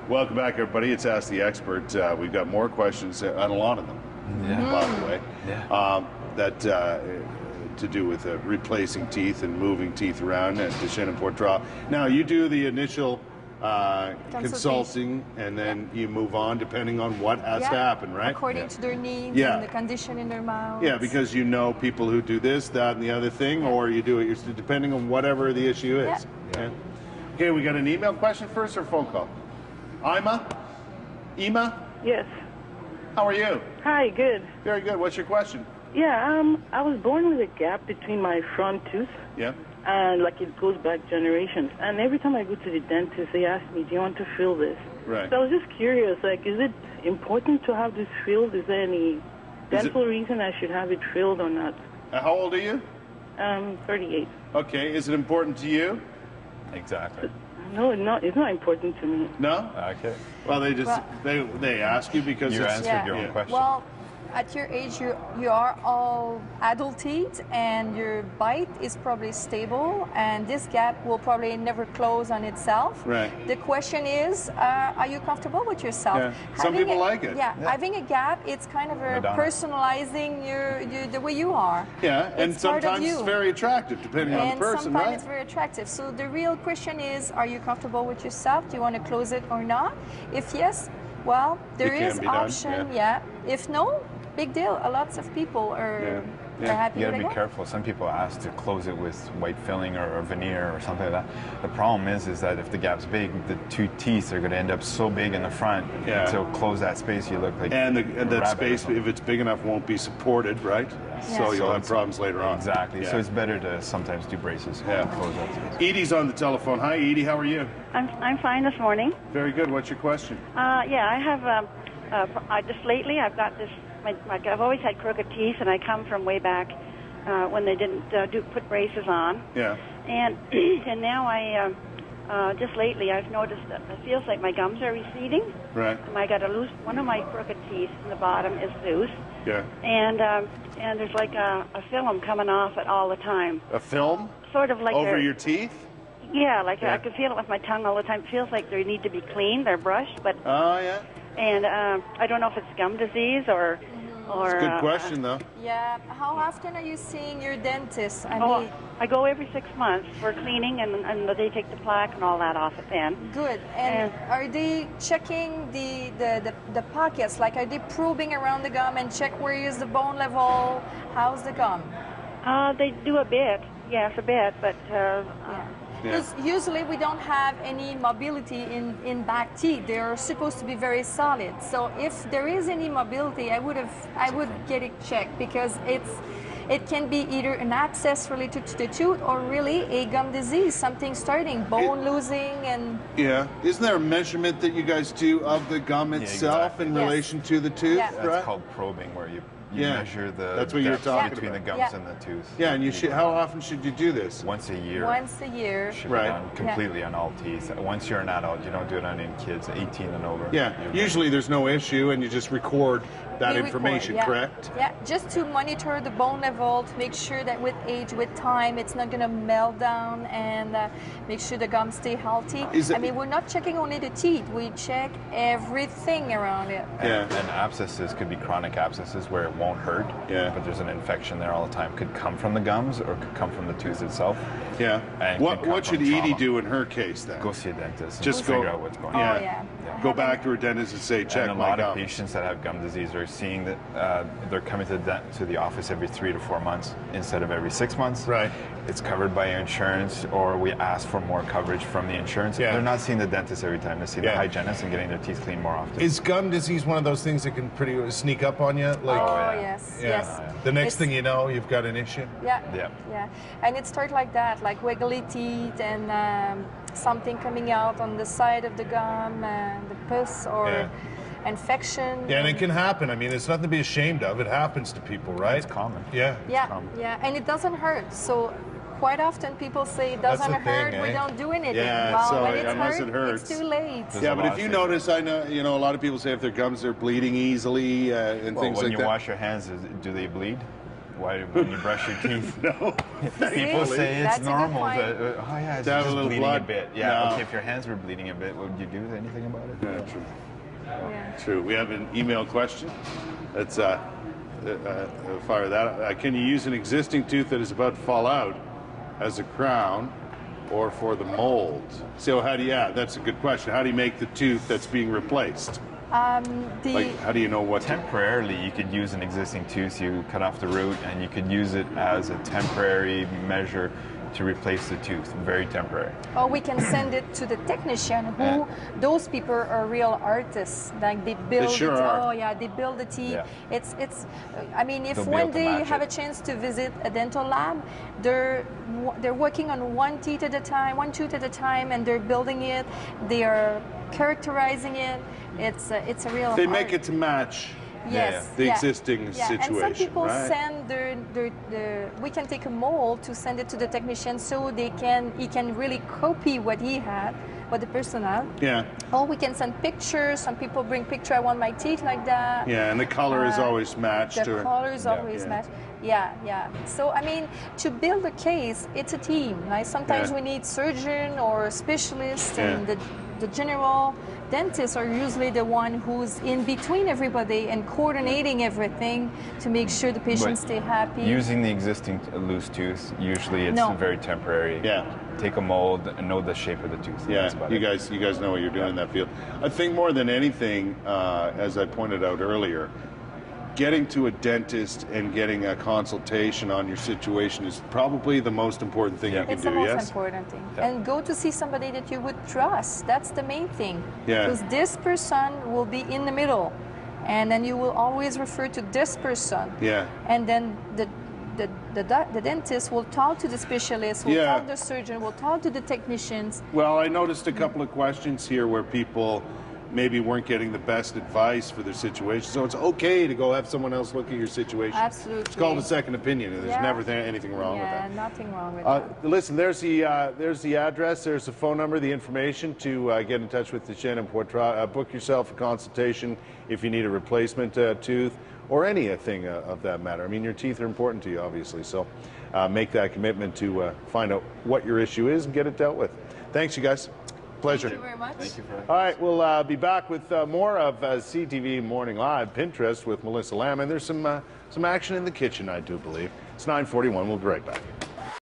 Welcome back, everybody. It's Ask the Expert. We've got more questions, and a lot of them, by the way, that to do with replacing teeth and moving teeth around at Deschenes Poitras. Now, you do the initial consulting, and then you move on depending on what has to happen, right? According to their needs and the condition in their mouth. Yeah, because you know people who do this, that, and the other thing, or you do it depending on whatever the issue is. Okay, we got an email question first or phone call? Ima? Yes. How are you? Hi, good. Very good. What's your question? Yeah, I was born with a gap between my front tooth. Yeah. And like it goes back generations. And every time I go to the dentist, they ask me, do you want to fill this? Right. So I was just curious, like, is it important to have this filled? Is there any dental reason I should have it filled or not? How old are you? 38. Okay. Is it important to you? Exactly. No, it's not important to me. No? Okay. Well, they just they ask you because you it's answered your own question. Well, at your age, you are all adult teeth, and your bite is probably stable, and this gap will probably never close on itself. Right. The question is, are you comfortable with yourself? Yeah. Some people like it. Yeah, having a gap, it's kind of personalizing the way you are. Yeah, and it's part of sometimes it's you. very attractive depending on the person, sometimes right? it's very attractive. So the real question is, are you comfortable with yourself? Do you want to close it or not? If yes, well, there is option. Yeah. If no, big deal. Lots of people are happy. You got to be careful. Some people ask to close it with white filling or veneer or something like that. The problem is that if the gap's big, the two teeth are going to end up so big in the front. To close that space, you look like that space, if it's big enough, won't be supported, right? Yeah. So you'll have problems later on. Exactly. Yeah. So it's better to sometimes do braces. To close that space. Edie's on the telephone. Hi, Edie. How are you? I'm fine this morning. Very good. What's your question? Yeah, I have just lately I've got this. I've always had crooked teeth, and I come from way back when they didn't put braces on. Yeah. And and now I just lately I've noticed that it feels like my gums are receding. Right. I got a loose. One of my crooked teeth in the bottom is loose. Yeah. And there's like a film coming off it all the time. A film? Sort of like over your teeth? Yeah, like I can feel it with my tongue all the time. It feels like they need to be cleaned. They're brushed, but. Oh yeah. And I don't know if it's gum disease or. It's a good question, though. Yeah. How often are you seeing your dentist? I go every 6 months for cleaning, and they take the plaque and all that off it then. Good. And are they checking the pockets? Like, are they probing around the gum and check where is the bone level? How's the gum? They do a bit. Yes, a bit, but. Because usually we don't have any mobility in back teeth. They are supposed to be very solid. So if there is any mobility, I would get it checked, because it can be either an abscess related to the tooth or really a gum disease, something starting, bone losing and... Yeah. Isn't there a measurement that you guys do of the gum itself in relation to the tooth? Yeah. That's called probing, where you measure the depth between the gums and the tooth. Yeah, and how often should you do this? Once a year. Once a year. Should be done completely on all teeth. Once you're an adult, you don't do it on any kids, 18 and over. Yeah, usually there's no issue, and you just record that information, correct? Yeah, just to monitor the bone level, to make sure that with age, with time, it's not going to melt down, and make sure the gums stay healthy. I mean, we're not checking only the teeth, we check everything around it. And abscesses could be chronic abscesses where it won't hurt, but there's an infection there all the time. Could come from the gums or could come from the tooth itself. Yeah. And what should Edie do in her case then? Go see a dentist. Just and figure out what's going on. Go back to her dentist and say, check my gums. And a lot of patients that have gum disease are seeing that they're coming to the office every 3 to 4 months instead of every 6 months. Right. It's covered by your insurance, or we ask for more coverage from the insurance. They're not seeing the dentist every time. They see the hygienist and getting their teeth cleaned more often. Is gum disease one of those things that can pretty sneak up on you? Like, yes. The next thing you know, you've got an issue? Yeah. And it starts like that, like wiggly teeth and something coming out on the side of the gum, and the pus or infection. Yeah, and it can happen. I mean, it's nothing to be ashamed of. It happens to people, right? It's common. Yeah. And it doesn't hurt. So quite often people say it doesn't hurt, we don't do anything. Well, when it hurts, it's too late. But if you notice, I know, a lot of people say if their gums are bleeding easily and things like that. When you wash your hands, do they bleed? Why, when you brush your teeth? No. People say it's That's a good normal. point. That, oh yeah, it's To have a just little bleeding blood? a bit. Yeah. No. Okay, if your hands were bleeding a bit, would you do anything about it? Yeah, true. Yeah. True. We have an email question. That's fire that. Can you use an existing tooth that is about to fall out as a crown, or for the mold? So how do you? Yeah, that's a good question. How do you make the tooth that's being replaced? Like, how do you know what? Temporarily, you could use an existing tooth. You cut off the root, and you could use it as a temporary measure to replace the tooth. Very temporary. Or we can send it to the technician who, those people are real artists. Like they build sure it. are. Oh yeah, they build the teeth. Yeah. It's, I mean, if They'll be one able to day you match have it. a chance to visit a dental lab, they're working on one tooth at a time, and they're building it. They are characterizing it. It's a real They art. make it to match Yes, the existing situation. And some people right? send we can take a mold to send it to the technician so he can really copy what the person had. Yeah. Or we can send pictures. Some people bring picture. I want my teeth like that. Yeah, and the color is always matched. The color is always Yeah. matched. Yeah. So I mean, to build a case, it's a team. Like sometimes Yeah. we need surgeon or specialist, Yeah. and the general dentists are usually the one who's in between everybody and coordinating everything to make sure the patients But stay happy. Using the existing loose tooth, usually it's No. very temporary. Yeah. Take a mold and know the shape of the tooth. Yeah, That's about you it. guys know what you're doing in that field. I think more than anything, as I pointed out earlier, getting to a dentist and getting a consultation on your situation is probably the most important thing you can It's do. the most Yes. important thing. Yeah. And go to see somebody that you would trust. That's the main thing. Yeah. Because this person will be in the middle. And then you will always refer to this person. Yeah. And then the dentist will talk to the specialist, will Yeah. talk to the surgeon, will talk to the technicians. Well, I noticed a couple of questions here where people maybe weren't getting the best advice for their situation. So it's okay to go have someone else look at your situation. Absolutely. It's called a second opinion, and there's Yeah. never anything wrong with Yeah, that. nothing wrong with that. Listen, there's the address, there's the phone number, the information to get in touch with Deschenes Poitras. Book yourself a consultation if you need a replacement tooth or anything of that matter. I mean, your teeth are important to you, obviously, so make that commitment to find out what your issue is and get it dealt with. Thanks, you guys. Pleasure. Thank you very much. Thank you for that. All right, we'll be back with more of CTV Morning Live, Pinterest with Melissa Lamb, and there's some action in the kitchen, I do believe. It's 9:41. We'll be right back.